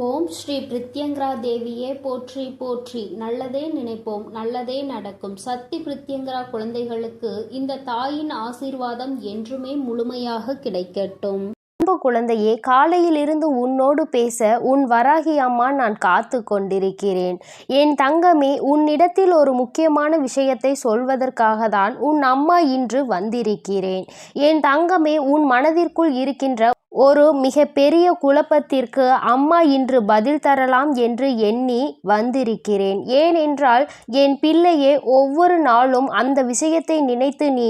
ஓம் ஸ்ரீ பிரித்யங்கரா தேவியே போற்றி போற்றி. நல்லதே நினைப்போம், நல்லதே நடக்கும். சக்தி பிரித்யங்கரா குழந்தைகளுக்கு இந்த தாயின் ஆசீர்வாதம் என்றுமே முழுமையாக கிடைக்கட்டும். அன்பு குழந்தையே, காலையிலிருந்து உன்னோடு பேச உன் வராகி அம்மா நான் காத்து கொண்டிருக்கிறேன். என் தங்கமே, உன்னிடத்தில் ஒரு முக்கியமான விஷயத்தை சொல்வதற்காக தான் உன் அம்மா இன்று வந்திருக்கிறேன். என் தங்கமே, உன் மனதிற்குள் இருக்கின்ற ஒரு மிக பெரிய குழப்பத்திற்கு அம்மா இன்று பதில் தரலாம் என்று எண்ணி வந்திருக்கிறேன். ஏனென்றால் என் பிள்ளையே, ஒவ்வொரு நாளும் அந்த விஷயத்தை நினைத்து நீ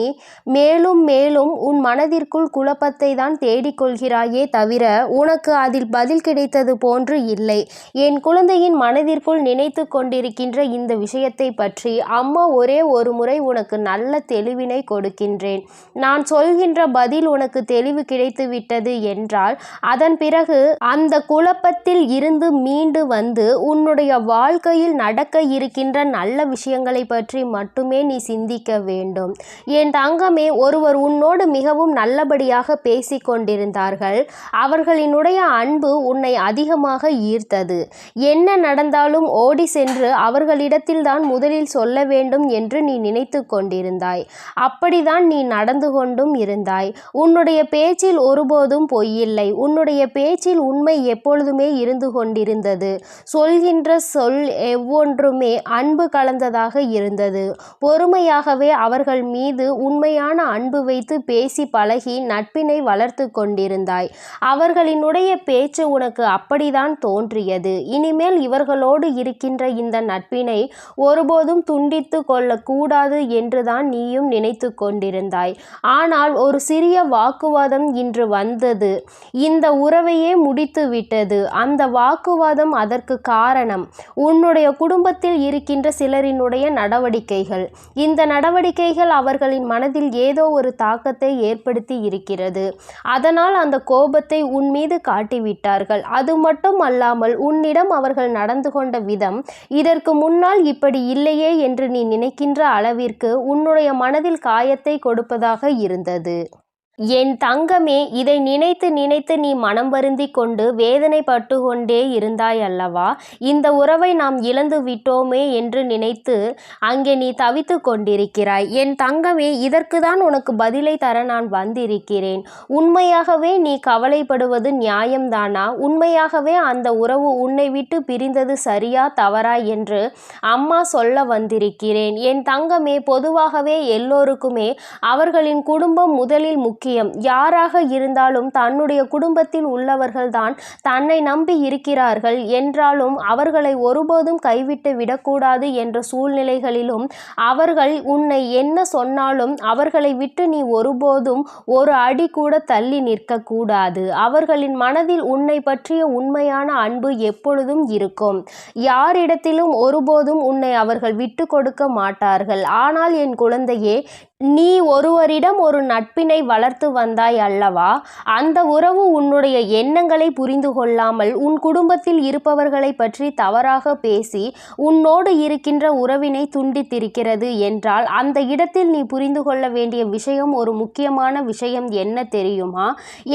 மேலும் மேலும் உன் மனதிற்குள் குழப்பத்தை தான் தேடிக்கொள்கிறாயே தவிர உனக்கு அதில் பதில் கிடைத்தது போன்று இல்லை. என் குழந்தையின் மனதிற்குள் நினைத்து கொண்டிருக்கின்ற இந்த விஷயத்தை பற்றி அம்மா ஒரே ஒரு முறை உனக்கு நல்ல தெளிவினை கொடுக்கின்றேன். நான் சொல்கின்ற பதில் உனக்கு தெளிவு கிடைத்து விட்டது என்றால் அதன் பிறகு அந்த குழப்பத்தில் இருந்து மீண்டு வந்து உன்னுடைய வாழ்க்கையில் நடக்க இருக்கின்ற நல்ல விஷயங்களை பற்றி மட்டுமே நீ சிந்திக்க வேண்டும். என் தங்கமே, ஒருவர் உன்னோடு மிகவும் நல்லபடியாக பேசி கொண்டிருந்தார்கள். அவர்களினுடைய அன்பு உன்னை அதிகமாக ஈர்த்தது. என்ன நடந்தாலும் ஓடி சென்று அவர்களிடத்தில் தான் முதலில் சொல்ல வேண்டும் என்று நீ நினைத்து கொண்டிருந்தாய். அப்படிதான் நீ நடந்து கொண்டும் இருந்தாய். உன்னுடைய பேச்சில் ஒருபோதும் பொய்யில்லை. உன்னுடைய பேச்சில் உண்மை எப்பொழுதுமே இருந்து கொண்டிருந்தது. சொல்கின்ற சொல் ஒவ்வொன்றுமே அன்பு கலந்ததாக இருந்தது. பொறுமையாகவே அவர்கள் மீது உண்மையான அன்பு வைத்து பேசி பழகி நட்பினை வளர்த்து கொண்டிருந்தாய். அவர்களினுடைய பேச்சு உனக்கு அப்படிதான் தோன்றியது. இனிமேல் இவர்களோடு இருக்கின்ற இந்த நட்பினை ஒருபோதும் துண்டித்து கொள்ளக்கூடாது என்றுதான் நீயும் நினைத்து கொண்டிருந்தாய். ஆனால் ஒரு சிறிய வாக்குவாதம் இன்று வந்தது. இந்த உறவையே முடித்து விட்டது. அந்த வாக்குவாதம் அதற்கு காரணம் உன்னுடைய குடும்பத்தில் இருக்கின்ற சிலரினுடைய நடவடிக்கைகள். இந்த நடவடிக்கைகள் அவர்களின் மனதில் ஏதோ ஒரு தாக்கத்தை ஏற்படுத்தி இருக்கிறது. அதனால் அந்த கோபத்தை உன் மீது காட்டிவிட்டார்கள். அது மட்டும் அல்லாமல் உன்னிடம் அவர்கள் நடந்து கொண்ட விதம் இதற்கு முன்னால் இப்படி இல்லையே என்று நீ நினைக்கின்ற அளவிற்கு உன்னுடைய மனதில் காயத்தை கொடுப்பதாக இருந்தது. என் தங்கமே, இதை நினைத்து நினைத்து நீ மனம் வருந்தி கொண்டு வேதனைப்பட்டு கொண்டே இருந்தாய் அல்லவா? இந்த உறவை நாம் இழந்து விட்டோமே என்று நினைத்து அங்கே நீ தவித்து கொண்டிருக்கிறாய். என் தங்கமே, இதற்கு தான் உனக்கு பதிலை தர நான் வந்திருக்கிறேன். உண்மையாகவே நீ கவலைப்படுவது நியாயம்தானா? உண்மையாகவே அந்த உறவு உன்னை விட்டு பிரிந்தது சரியா தவறா என்று அம்மா சொல்ல வந்திருக்கிறேன். என் தங்கமே, பொதுவாகவே எல்லோருக்குமே அவர்களின் குடும்பம் முதலில் முக்கியம். யாராக இருந்தாலும் தன்னுடைய குடும்பத்தில் உள்ளவர்கள்தான் தன்னை நம்பி இருக்கிறார்கள் என்றாலும் அவர்களை ஒருபோதும் கைவிட்டு விடக்கூடாது என்ற சூழ்நிலைகளிலும் அவர்கள் உன்னை என்ன சொன்னாலும் அவர்களை விட்டு நீ ஒருபோதும் ஒரு அடி கூட தள்ளி நிற்கக்கூடாது. அவர்களின் மனதில் உன்னை பற்றிய உண்மையான அன்பு எப்பொழுதும் இருக்கும். யாரிடத்திலும் ஒருபோதும் உன்னை அவர்கள் விட்டு கொடுக்க மாட்டார்கள். ஆனால் என் குழந்தையே, நீ ஒருவரிடம் ஒரு நட்பினை வளர்த்து வந்தாய் அல்லவா? அந்த உறவு உன்னுடைய எண்ணங்களை புரிந்து கொள்ளாமல் உன் குடும்பத்தில் இருப்பவர்களை பற்றி தவறாக பேசி உன்னோடு இருக்கின்ற உறவினை துண்டித்திருக்கிறது என்றால் அந்த இடத்தில் நீ புரிந்து கொள்ள வேண்டிய விஷயம், ஒரு முக்கியமான விஷயம் என்ன தெரியுமா?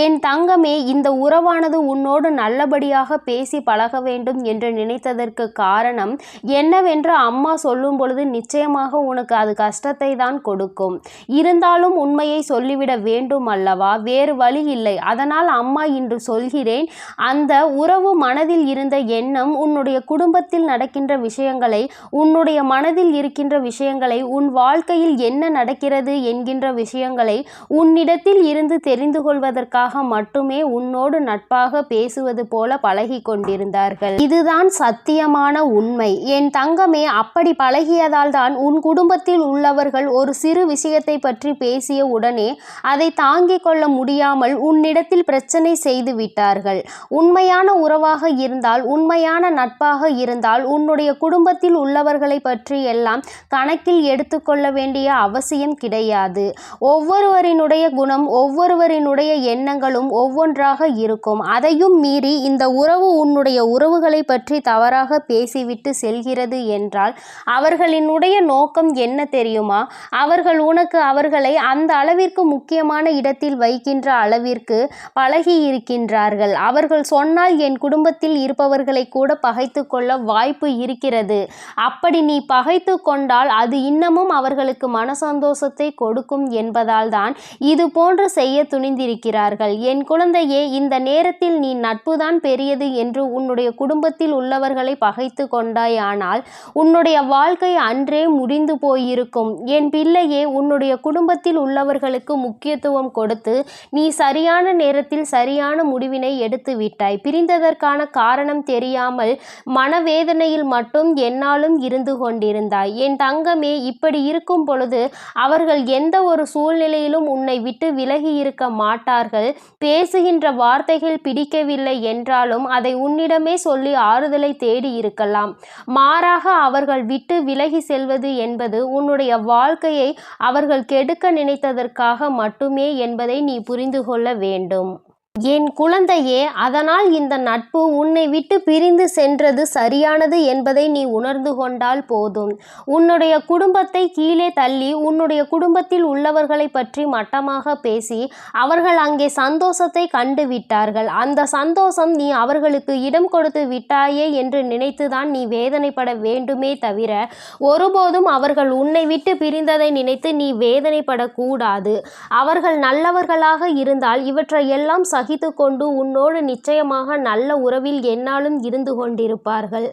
என் தங்கமே, இந்த உறவானது உன்னோடு நல்லபடியாக பேசி பழக வேண்டும் என்று நினைத்ததற்கு காரணம் என்னவென்று அம்மா சொல்லும் பொழுது நிச்சயமாக உனக்கு அது கஷ்டத்தை தான் கொடுக்கும். இருந்தாலும் உண்மையை சொல்லிவிட வேண்டும் அல்லவா? வேறு வழி இல்லை. அதனால் அம்மா இன்று சொல்கிறேன், அந்த உறவு மனதில் இருந்த எண்ணம் உன்னுடைய குடும்பத்தில் நடக்கின்ற விஷயங்களை, உன்னுடைய மனதில் இருக்கின்ற விஷயங்களை, உன் வாழ்க்கையில் என்ன நடக்கிறது என்கின்ற விஷயங்களை உன்னிடத்தில் இருந்து தெரிந்து கொள்வதற்காக மட்டுமே உன்னோடு நட்பாக பேசுவது போல பழகி கொண்டிருந்தார்கள். இதுதான் சத்தியமான உண்மை. என் தங்கமே, அப்படி பழகியதால் தான் உன் குடும்பத்தில் உள்ளவர்கள் ஒரு சிறு விஷயத்தை பற்றி பேசிய உடனே அதை தாங்கிக் கொள்ள முடியாமல் உன்னிடத்தில் பிரச்சனை செய்து விட்டார்கள். உண்மையான உறவாக இருந்தால், உண்மையான நட்பாக இருந்தால் உன்னுடைய குடும்பத்தில் உள்ளவர்களை பற்றி எல்லாம் கணக்கில் எடுத்துக்கொள்ள வேண்டிய அவசியம் கிடையாது. ஒவ்வொருவரினுடைய குணம், ஒவ்வொருவரினுடைய எண்ணங்களும் ஒவ்வொன்றாக இருக்கும். அதையும் மீறி இந்த உறவு உன்னுடைய உறவுகளை பற்றி தவறாக பேசிவிட்டு செல்கிறது என்றால் அவர்களினுடைய நோக்கம் என்ன தெரியுமா? அவர்கள் உனக்கு அவர்களை அந்த அளவிற்கு முக்கியமான இடத்தில் வைக்கின்ற அளவிற்கு பழகி இருக்கின்றார்கள். அவர்கள் சொன்னால் என் குடும்பத்தில் இருப்பவர்களை கூட பகைத்து கொள்ள வாய்ப்பு இருக்கிறது. அப்படி நீ பகைத்து கொண்டால் அது இன்னமும் அவர்களுக்கு மனசந்தோஷத்தை கொடுக்கும் என்பதால் தான் இது போன்று செய்ய துணிந்திருக்கிறார்கள். என் குழந்தையே, இந்த நேரத்தில் நீ நட்புதான் பெரியது என்று உன்னுடைய குடும்பத்தில் உள்ளவர்களை பகைத்து கொண்டாயானால் உன்னுடைய வாழ்க்கை அன்றே முடிந்து போயிருக்கும். என் பிள்ளையே, உன்னுடைய குடும்பத்தில் உள்ளவர்களுக்கு முக்கியத்துவம் கொடுத்து நீ சரியான நேரத்தில் சரியான முடிவினை எடுத்து விட்டாய். பிரிந்ததற்கான காரணம் தெரியாமல் மனவேதனையில் மட்டும் என்னாலும் இருந்து கொண்டிருந்தாய். என் தங்கமே, இப்படி இருக்கும் பொழுது அவர்கள் எந்த ஒரு சூழ்நிலையிலும் உன்னை விட்டு விலகி இருக்க மாட்டார்கள். பேசுகின்ற வார்த்தைகள் பிடிக்கவில்லை என்றாலும் அதை உன்னிடமே சொல்லி ஆறுதலை தேடி இருக்கலாம். மாறாக அவர்கள் விட்டு விலகி செல்வது என்பது உன்னுடைய வாழ்க்கையை அவர்கள் கெடுக்க நினைத்ததற்காக மட்டுமே என்பதை நீ புரிந்து கொள்ள வேண்டும். என் குழந்தையே, அதனால் இந்த நட்பு உன்னை விட்டு பிரிந்து சென்றது சரியானது என்பதை நீ உணர்ந்து கொண்டால் போதும். உன்னுடைய குடும்பத்தை கீழே தள்ளி உன்னுடைய குடும்பத்தில் உள்ளவர்களை பற்றி மட்டமாக பேசி அவர்கள் அங்கே சந்தோஷத்தை கண்டு விட்டார்கள். அந்த சந்தோஷம் நீ அவர்களுக்கு இடம் கொடுத்து விட்டாயே என்று நினைத்துதான் நீ வேதனைப்பட வேண்டுமே தவிர ஒருபோதும் அவர்கள் உன்னை விட்டு பிரிந்ததை நினைத்து நீ வேதனைப்படக்கூடாது. அவர்கள் நல்லவர்களாக இருந்தால் இவற்றையெல்லாம் சகித்து கொண்டு உன்னோடு நிச்சயமாக நல்ல உறவில் என்னாலும் இருந்து கொண்டிருப்பார்கள்.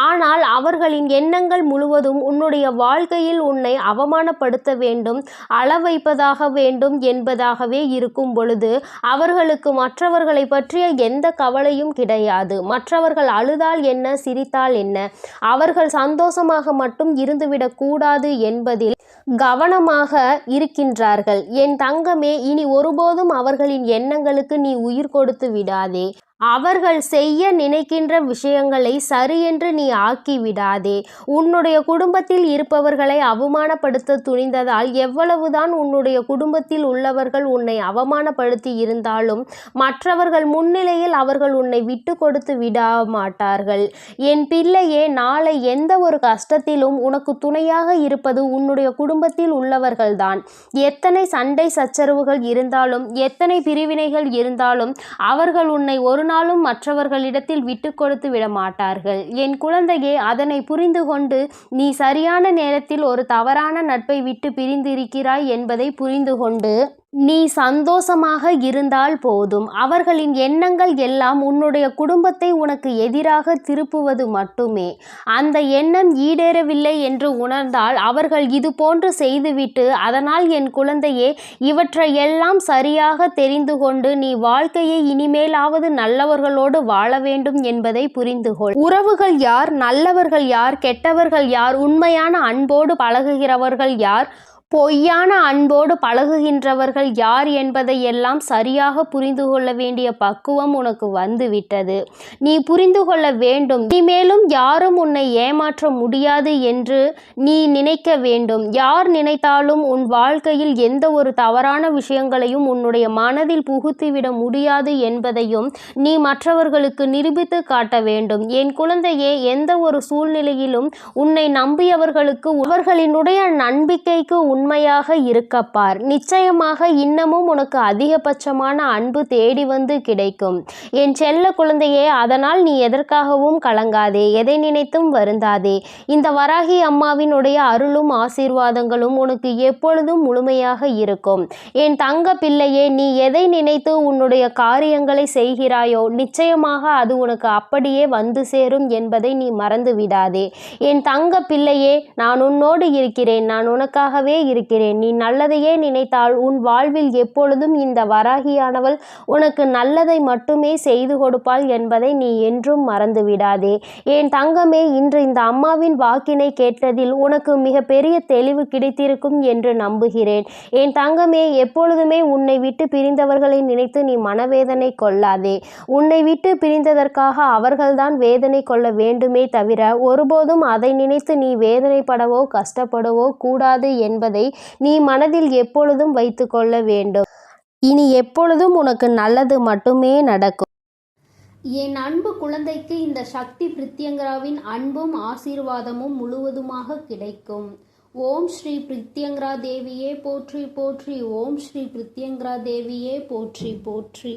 ஆனால் அவர்களின் எண்ணங்கள் முழுவதும் உன்னுடைய வாழ்க்கையில் உன்னை அவமானப்படுத்த வேண்டும், அள வைப்பதாக வேண்டும் என்பதாகவே இருக்கும் பொழுது அவர்களுக்கு மற்றவர்களை பற்றிய எந்த கவலையும் கிடையாது. மற்றவர்கள் அழுதால் என்ன, சிரித்தால் என்ன, அவர்கள் சந்தோஷமாக மட்டும் இருந்துவிடக் கூடாது என்பதில் கவனமாக இருக்கின்றார்கள். என் தங்கமே, இனி ஒருபோதும் அவர்களின் எண்ணங்களுக்கு நீ உயிர் கொடுத்து விடாதே. அவர்கள் செய்ய நினைக்கின்ற விஷயங்களை சரியென்று நீ ஆக்கி விடாதே. உன்னுடைய குடும்பத்தில் இருப்பவர்களை அவமானப்படுத்த துணிந்ததால் எவ்வளவுதான் உன்னுடைய குடும்பத்தில் உள்ளவர்கள் உன்னை அவமானப்படுத்தி இருந்தாலும் மற்றவர்கள் முன்னிலையில் அவர்கள் உன்னை விட்டு கொடுத்து விட மாட்டார்கள். என் பிள்ளையே, நாளை எந்த ஒரு கஷ்டத்திலும் உனக்கு துணையாக இருப்பது உன்னுடைய குடும்பத்தில் உள்ளவர்கள்தான். எத்தனை சண்டை சச்சரவுகள் இருந்தாலும், எத்தனை பிரிவினைகள் இருந்தாலும் அவர்கள் உன்னை ஒரு நாளும் மற்றவர்களிடத்தில் விட்டு கொடுத்து விட மாட்டார்கள். என் குழந்தையே, அதனை புரிந்து கொண்டு நீ சரியான நேரத்தில் ஒரு தவறான நட்பை விட்டு பிரிந்திருக்கிறாய் என்பதை புரிந்து கொண்டு நீ சந்தோஷமாக இருந்தால் போதும். அவர்களின் எண்ணங்கள் எல்லாம் உன்னுடைய குடும்பத்தை உனக்கு எதிராக திருப்புவது மட்டுமே. அந்த எண்ணம் ஈடேறவில்லை என்று உணர்ந்தால் அவர்கள் இது போன்று செய்துவிட்டு அதனால் என் குழந்தையே, இவற்றையெல்லாம் சரியாக தெரிந்து கொண்டு நீ வாழ்க்கையை இனிமேலாவது நல்லவர்களோடு வாழ வேண்டும் என்பதை புரிந்து கொள். உறவுகள் யார், நல்லவர்கள் யார், கெட்டவர்கள் யார், உண்மையான அன்போடு பழகுகிறவர்கள் யார், பொய்யான அன்போடு பழகுகின்றவர்கள் யார் என்பதை எல்லாம் சரியாக புரிந்து கொள்ள வேண்டிய பக்குவம் உனக்கு வந்துவிட்டது. நீ புரிந்து கொள்ள வேண்டும். இனிமேலும் யாரும் உன்னை ஏமாற்ற முடியாது என்று நீ நினைக்க வேண்டும். யார் நினைத்தாலும் உன் வாழ்க்கையில் எந்த ஒரு தவறான விஷயங்களையும் உன்னுடைய மனதில் புகுத்திவிட முடியாது என்பதையும் நீ மற்றவர்களுக்கு நிரூபித்து காட்ட வேண்டும். என் குழந்தையே, எந்த ஒரு சூழ்நிலையிலும் உன்னை நம்பியவர்களுக்கு அவர்களினுடைய நம்பிக்கைக்கு உண்மையாக இருக்கப்பார். நிச்சயமாக இன்னமும் உனக்கு அதிகபட்சமான அன்பு தேடி வந்து கிடைக்கும். என் செல்ல குழந்தையே, அதனால் நீ எதற்காகவும் கலங்காதே, எதை நினைத்தும் வருந்தாதே. இந்த வராகி அம்மாவினுடைய அருளும் ஆசீர்வாதங்களும் உனக்கு எப்பொழுதும் முழுமையாக இருக்கும். என் தங்க பிள்ளையே, நீ எதை நினைத்து உன்னுடைய காரியங்களை செய்கிறாயோ நிச்சயமாக அது உனக்கு அப்படியே வந்து சேரும் என்பதை நீ மறந்து விடாதே. என் தங்க பிள்ளையே, நான் உன்னோடு இருக்கிறேன், நான் உனக்காகவே இருக்கிறேன். நீ நல்லதையே நினைத்தால் உன் வாழ்வில் எப்பொழுதும் இந்த வராகியானவள் உனக்கு நல்லதை மட்டுமே செய்து கொடுப்பாள் என்பதை நீ என்றும் மறந்து விடாதே. என் தங்கமே, இன்று இந்த அம்மாவின் வாக்கினை கேட்டதில் உனக்கு மிக பெரிய தெளிவு கிடைத்திருக்கும் என்று நம்புகிறேன். என் தங்கமே, எப்பொழுதுமே உன்னை விட்டு பிரிந்தவர்களை நினைத்து நீ மனவேதனை கொள்ளாதே. உன்னை விட்டு பிரிந்ததற்காக அவர்கள்தான் வேதனை கொள்ள வேண்டுமே தவிர ஒருபோதும் அதை நினைத்து நீ வேதனைப்படவோ கஷ்டப்படவோ கூடாது என்பதை நீ மனதில் எப்பொழுதும் வைத்து கொள்ள வேண்டும். இனி எப்பொழுதும் உனக்கு நல்லது மட்டுமே நடக்கும். என் அன்பு குழந்தைக்கு இந்த சக்தி பிரித்யங்கராவின் அன்பும் ஆசீர்வாதமும் முழுவதுமாக கிடைக்கும். ஓம் ஸ்ரீ பிரித்யங்கரா தேவியே போற்றி போற்றி. ஓம் ஸ்ரீ பிரித்யங்கரா தேவியே போற்றி போற்றி.